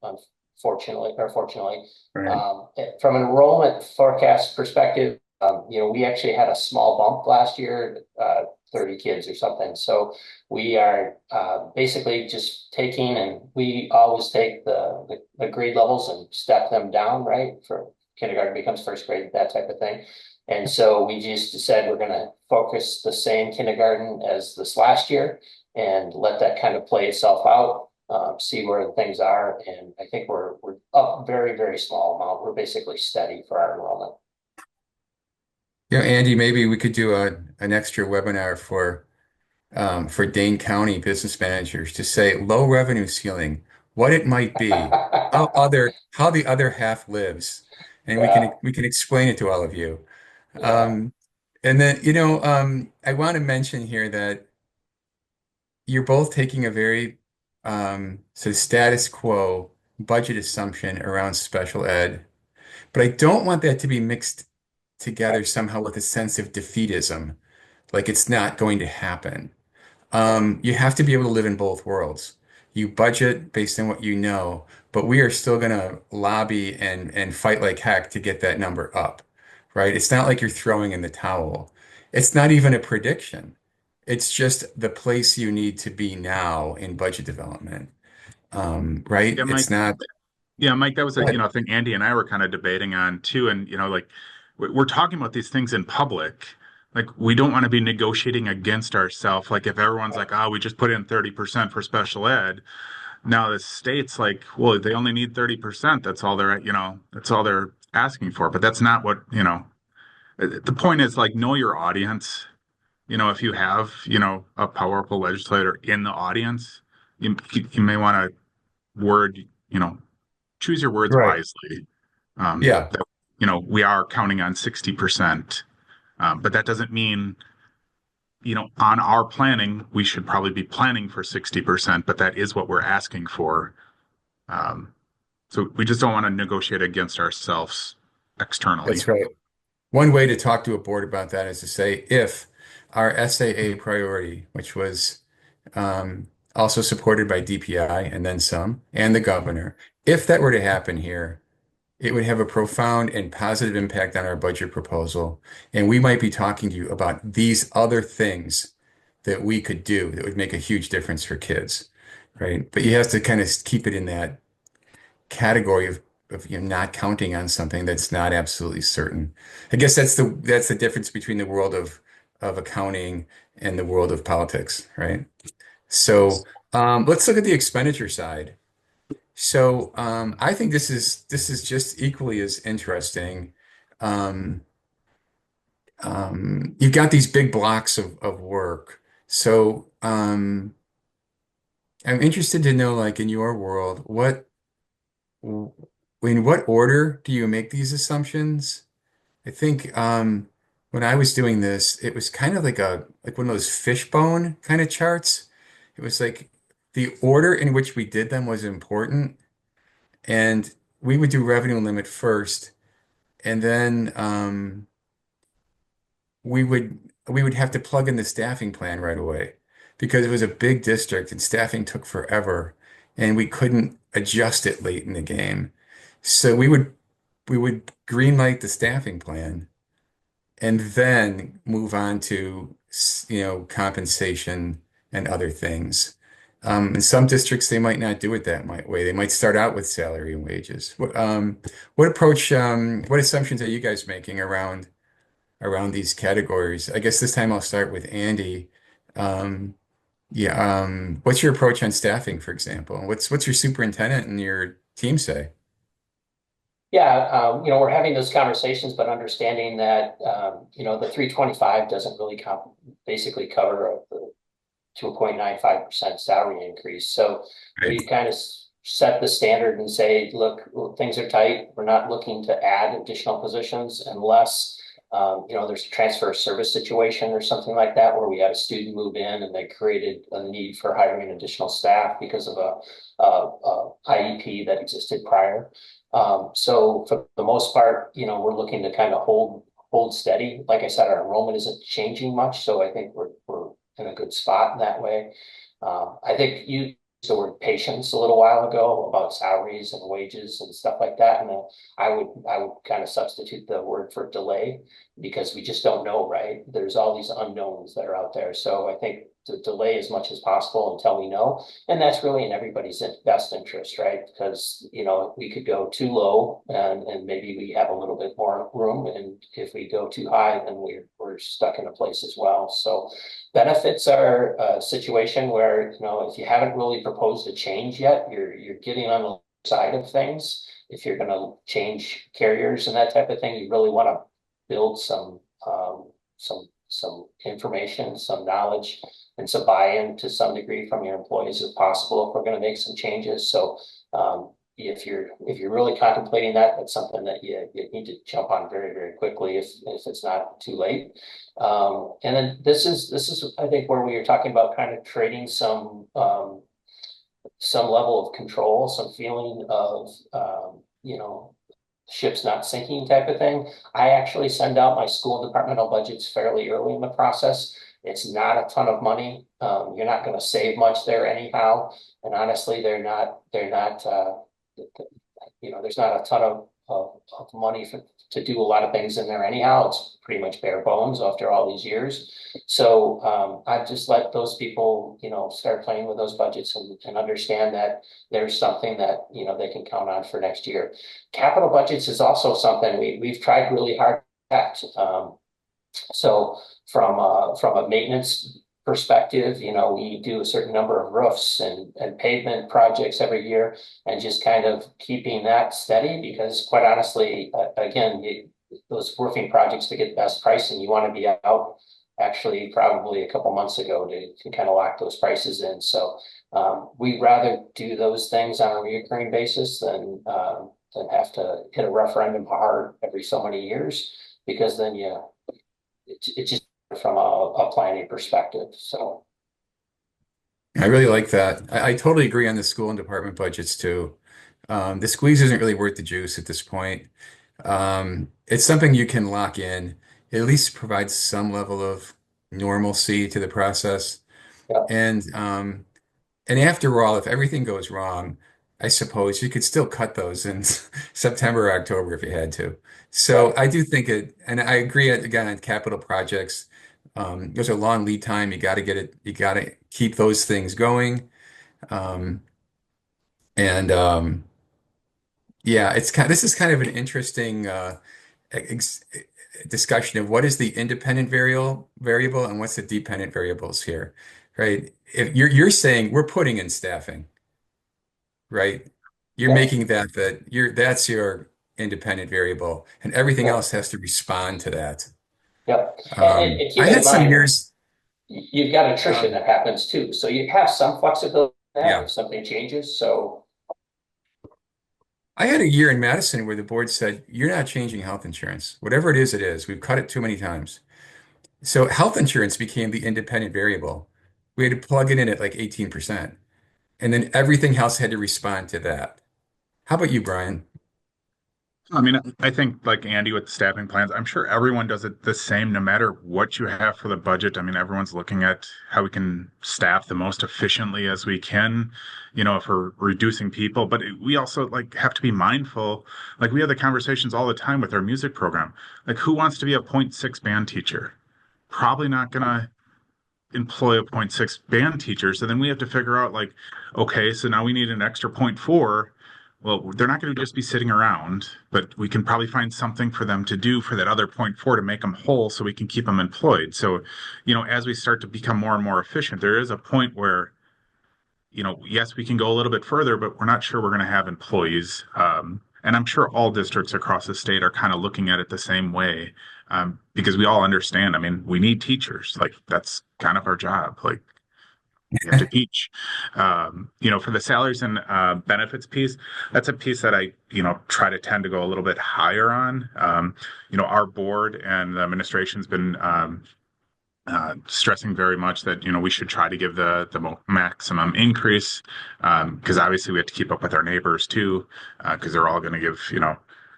unfortunately or fortunately. right. From an enrollment forecast perspective, we actually had a small bump last year, 30 kids or something. So we are basically just taking, and we always take the grade levels and step them down, right? For kindergarten becomes first grade, that type of thing. And so we just said we're going to focus the same kindergarten as this last year and let that kind of play itself out, see where things are. And I think we're up very, very small amount. We're basically steady for our enrollment. Andy, maybe we could do an extra webinar for Dane County business managers to say low revenue ceiling, what it might be, how the other half lives, and Yeah, we can explain it to all of you. yeah, Um, and then I want to mention here that you're both taking a very sort of status quo budget assumption around special ed, but I don't want that to be mixed together somehow with a sense of defeatism, like it's not going to happen. You have to be able to live in both worlds. You budget based on what you know, but we are still going to lobby and fight like heck to get that number up, right? It's not like you're throwing in the towel. It's not even a prediction. It's just the place you need to be now in budget development, right? Yeah, Mike. It's not. Yeah, Mike, that was Go a, ahead. thing Andy and I were kind of debating on too. And, like we're talking about these things in public. Like we don't want to be negotiating against ourselves. Like if everyone's like, oh, we just put in 30% for special ed. Now the state's like, well, they only need 30%. That's all they're asking for. But that's not what, the point is like know your audience. If you have, a powerful legislator in the audience, you may want to word, choose your words Right. wisely. Yeah, That, we are counting on 60%. But that doesn't mean, on our planning, we should probably be planning for 60%, but that is what we're asking for. Um, so we just don't want to negotiate against ourselves externally. that's right. One way to talk to a board about that is to say if our SAA priority, which was also supported by DPI and then some, and the governor, if that were to happen here, it would have a profound and positive impact on our budget proposal. And we might be talking to you about these other things that we could do that would make a huge difference for kids, right? But you have to kind of keep it in that category of not counting on something that's not absolutely certain. I guess that's the difference between the world of accounting and the world of politics, right? So let's look at the expenditure side. So I think this is just equally as interesting. Um, you've got these big blocks of work. So I'm interested to know, like in your world, in what order do you make these assumptions? I think when I was doing this, it was kind of like one of those fishbone kind of charts. It was like the order in which we did them was important, and we would do revenue limit first, and then we would have to plug in the staffing plan right away. because it was a big district and staffing took forever and we couldn't adjust it late in the game. So we would green light the staffing plan and then move on to compensation and other things. In some districts, they might not do it that way. They might start out with salary and wages. What approach, what assumptions are you guys making around these categories? I guess this time I'll start with Andy. Um, yeah, what's your approach on staffing, for example? What's your superintendent and your team say? Yeah, we're having those conversations, but understanding that, the 325 doesn't really basically cover the 2.95% salary increase. So Right. we kind of set the standard and say, look, things are tight. We're not looking to add additional positions unless, there's a transfer of service situation or something like that, where we had a student move in and they created a need for hiring additional staff because of a IEP that existed prior. So for the most part, we're looking to kind of hold steady. Like I said, our enrollment isn't changing much, so I think we're in a good spot in that way. I think you used the word patience a little while ago about salaries and wages and stuff like that, and I would kind of substitute the word for delay, because we just don't know, right? There's all these unknowns that are out there, so I think to delay as much as possible until we know. And that's really in everybody's best interest, right? Because, we could go too low and maybe we have a little bit more room. And if we go too high, then we're stuck in a place as well. So benefits are a situation where, if you haven't really proposed a change yet, you're getting on the side of things. If you're going to change carriers and that type of thing, you really want to build some information, some knowledge, and some buy-in to some degree from your employees if possible, if we're going to make some changes. So if you're really contemplating that, that's something that you need to jump on very, very quickly if it's not too late. And then this is I think where we are talking about kind of trading some level of control, some feeling of ship's not sinking type of thing. I actually send out my school departmental budgets fairly early in the process. It's not a ton of money. You're not going to save much there anyhow. And honestly, there's not a ton of money to do a lot of things in there anyhow. It's pretty much bare bones after all these years. So I've just let those people, start playing with those budgets and understand that there's something that, they can count on for next year. Capital budgets is also something we've tried really hard at. So from a maintenance perspective, we do a certain number of roofs and pavement projects every year, and just kind of keeping that steady, because quite honestly, again, those roofing projects to get best pricing, you want to be out actually probably a couple months ago to kind of lock those prices in. So we'd rather do those things on a recurring basis than have to hit a referendum hard every so many years, because then it's just from a planning perspective. So I really like that. I totally agree on the school and department budgets too. The squeeze isn't really worth the juice at this point. It's something you can lock in. It at least provides some level of normalcy to the process. yeah, And after all, if everything goes wrong, I suppose you could still cut those in September or October if you had to. So right. I do think it, and I agree again on capital projects. There's a long lead time. You got to get it, you got to keep those things going. Um, and Yeah, this is kind of an interesting ex discussion of what is the independent variable and what's the dependent variables here, right? If you're saying we're putting in staffing, right? You're Yeah, making that's your independent variable, and everything yeah, else has to respond to that. yeah. And I keep in had some mind, years, you've got attrition um, that happens too. So you have some flexibility in that yeah. if something changes. So I had a year in Madison where the board said, "You're not changing health insurance. Whatever it is, it is. We've cut it too many times." So health insurance became the independent variable. We had to plug it in at like 18%. And then everything else had to respond to that. How about you, Brian? I mean, I think like Andy with the staffing plans, I'm sure everyone does it the same no matter what you have for the budget. I mean, everyone's looking at how we can staff the most efficiently as we can, if we're reducing people, but we also like have to be mindful. Like we have the conversations all the time with our music program. Like who wants to be a point 0.6 band teacher? Probably not gonna employ a point 0.6 band teacher. So then we have to figure out like, okay, so now we need an extra point 0.4. Well, they're not going to just be sitting around, but we can probably find something for them to do for that other point 0.4 to make them whole so we can keep them employed. So, as we start to become more and more efficient, there is a point where, yes, we can go a little bit further, but we're not sure we're going to have employees. And I'm sure all districts across the state are kind of looking at it the same way, because we all understand. I mean, we need teachers. Like that's kind of our job. Like we have to teach. For the salaries and benefits piece, that's a piece that I, try to tend to go a little bit higher on. Our board and the administration's been stressing very much that we should try to give the maximum increase, because obviously we have to keep up with our neighbors too, because they're all going to give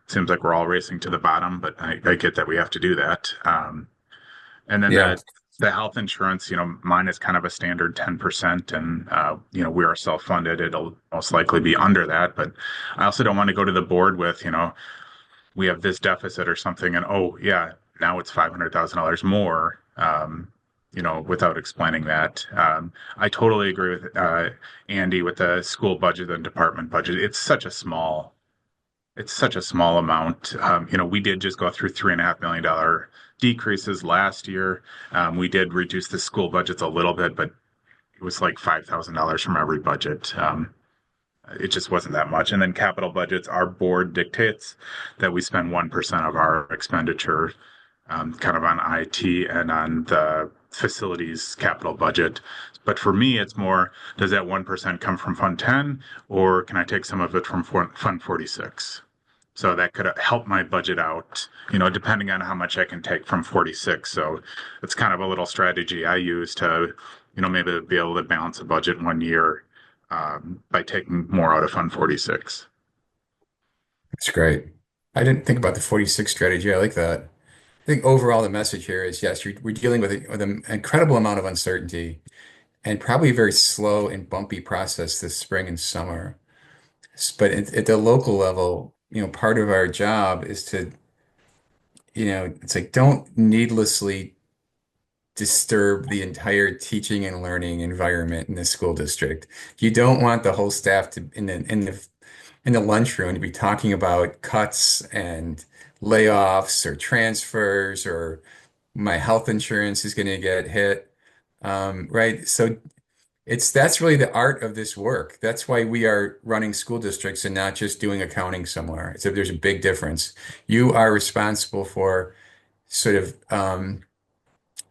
seems like we're all racing to the bottom, but I get that we have to do that. And then Yeah. the health insurance, mine is kind of a standard 10%, and we are self-funded. It'll most likely be under that, but I also don't want to go to the board with we have this deficit or something, and oh yeah, now it's $500,000 more. Without explaining that. I totally agree with Andy with the school budget and department budget. It's such a small amount. We did just go through $3.5 million decreases last year. We did reduce the school budgets a little bit, but it was like $5,000 from every budget. It just wasn't that much. And then capital budgets, our board dictates that we spend 1% of our expenditure kind of on IT and on the facilities capital budget. But for me, it's more, does that 1% come from Fund 10 or can I take some of it from Fund 46? So that could help my budget out, depending on how much I can take from 46. So it's kind of a little strategy I use to, maybe be able to balance a budget one year by taking more out of Fund 46. That's great. I didn't think about the 46 strategy. I like that. I think overall the message here is yes, we're dealing with an incredible amount of uncertainty and probably a very slow and bumpy process this spring and summer. But at the local level, part of our job is to, it's like don't needlessly disturb the entire teaching and learning environment in the school district. You don't want the whole staff to in the lunchroom to be talking about cuts and layoffs or transfers or my health insurance is going to get hit. Right. So that's really the art of this work. That's why we are running school districts and not just doing accounting somewhere. So there's a big difference. You are responsible for sort of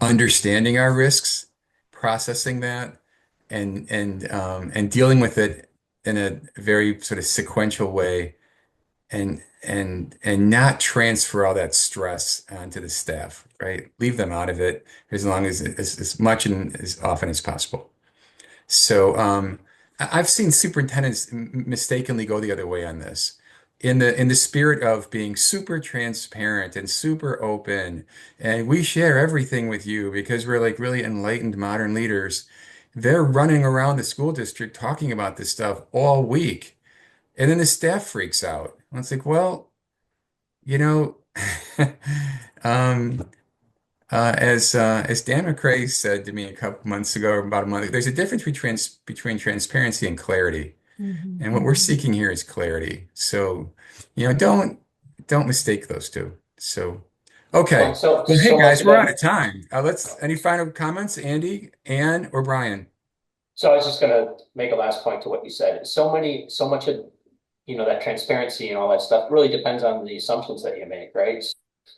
understanding our risks, processing that, and dealing with it in a very sort of sequential way, and not transfer all that stress onto the staff, right? Leave them out of it as long as much and as often as possible. So I've seen superintendents mistakenly go the other way on this. In the spirit of being super transparent and super open, and we share everything with you because we're like really enlightened modern leaders. They're running around the school district talking about this stuff all week. And then the staff freaks out. And it's like, well, you know, um, as Dan McCrae said to me a couple months ago, or about a month ago, there's a difference between transparency and clarity. Mhm. And what we're seeking here is clarity. So, don't mistake those two. So, Well, okay. so Well, hey so much guys, of we're out of that. time. Any final comments, Andy, Ann, or Brian? So I was just gonna make a last point to what you said. So much of, that transparency and all that stuff really depends on the assumptions that you make, right?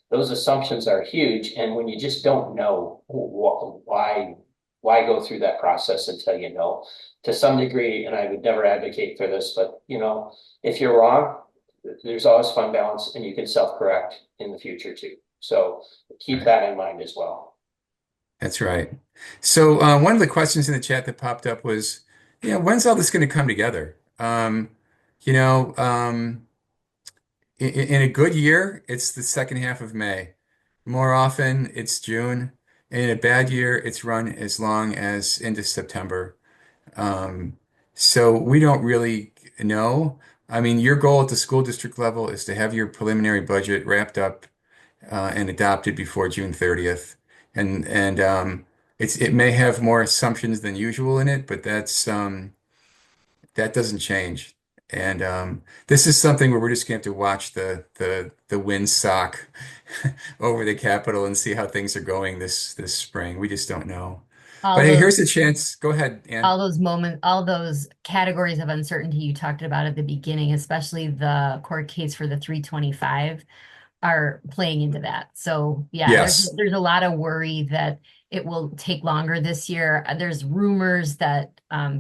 Those assumptions are huge, and when you just don't know why go through that process until you know, to some degree, and I would never advocate for this, but if you're wrong, there's always fund balance, and you can self-correct in the future too. So keep Right. that in mind as well. That's right. So, one of the questions in the chat that popped up was, when's all this going to come together? You know, um, In a good year, it's the second half of May. More often, it's June. In a bad year, it's run as long as into September. Um, so we don't really know. I mean, your goal at the school district level is to have your preliminary budget wrapped up and adopted before June 30th. And it may have more assumptions than usual in it, but that doesn't change. And this is something where we're just going to have to watch the wind sock over the Capitol and see how things are going this spring. We just don't know. All But hey, those here's a chance. Go ahead, Ann. all those moments, all those categories of uncertainty you talked about at the beginning, especially the court case for the 325, are playing into that. So yeah, Yes, there's a lot of worry that it will take longer this year. There's rumors that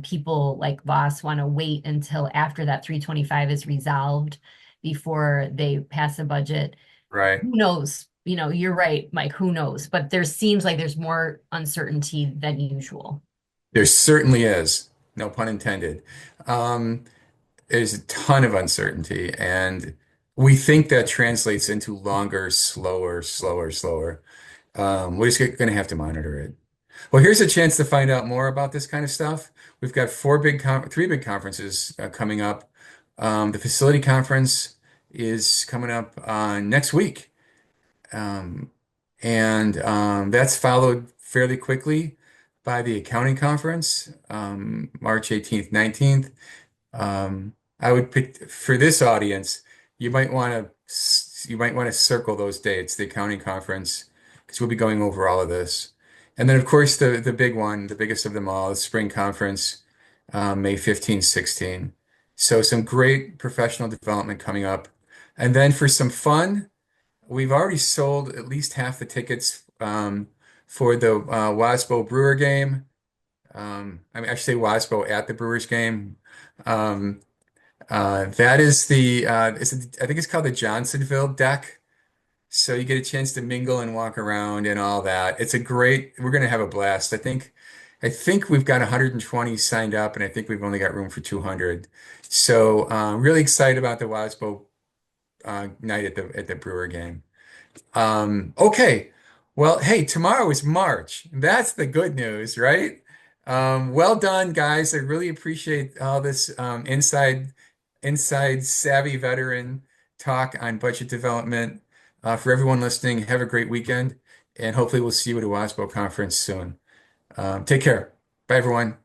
people like Voss want to wait until after that 325 is resolved before they pass a budget. right. Who knows? You know, you're right, Mike. Who knows? But there seems like there's more uncertainty than usual. There certainly is. No pun intended. Um, there's a ton of uncertainty, and we think that translates into longer, slower. We're just going to have to monitor it. Well, here's a chance to find out more about this kind of stuff. We've got three big conferences coming up. The facility conference is coming up next week. Um, and that's followed fairly quickly by the accounting conference, March 18th, 19th. I would pick for this audience, you might want to circle those dates, the accounting conference, because we'll be going over all of this. And then of course the big one, the biggest of them all, the spring conference, May 15, 16. So some great professional development coming up. And then for some fun, we've already sold at least half the tickets for the WASBO Brewer game. I should say WASBO at the Brewers game. Um, that is I think it's called the Johnsonville deck. So you get a chance to mingle and walk around and all that. We're going to have a blast. I think we've got 120 signed up, and I think we've only got room for 200. So really excited about the WASBO night at the Brewer game. Okay. Well, hey, tomorrow is March. That's the good news, right? Well done, guys. I really appreciate all this inside savvy veteran talk on budget development. For everyone listening, have a great weekend, and hopefully we'll see you at a WASBO conference soon. Take care. Bye, everyone.